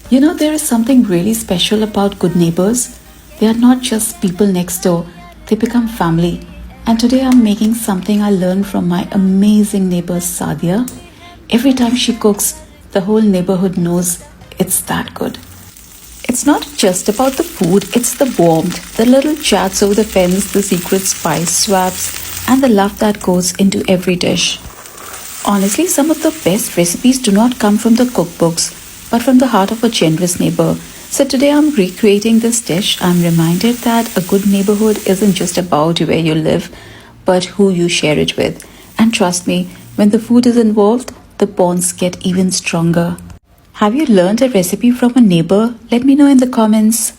You know, there is something really special about good neighbors. They are not just people next door, they become family. And today I'm making something I learned from my amazing neighbor Sadia. Every time she cooks, the whole neighborhood knows it's that good. It's not just about the food, it's the warmth, the little chats over the fence, the secret spice swaps, and the love that goes into every dish. Honestly, some of the best recipes do not come from the cookbooks, but from the heart of a generous neighbor. So today I'm recreating this dish. I'm reminded that a good neighborhood isn't just about where you live, but who you share it with. And trust me, when the food is involved, the bonds get even stronger. Have you learned a recipe from a neighbor? Let me know in the comments.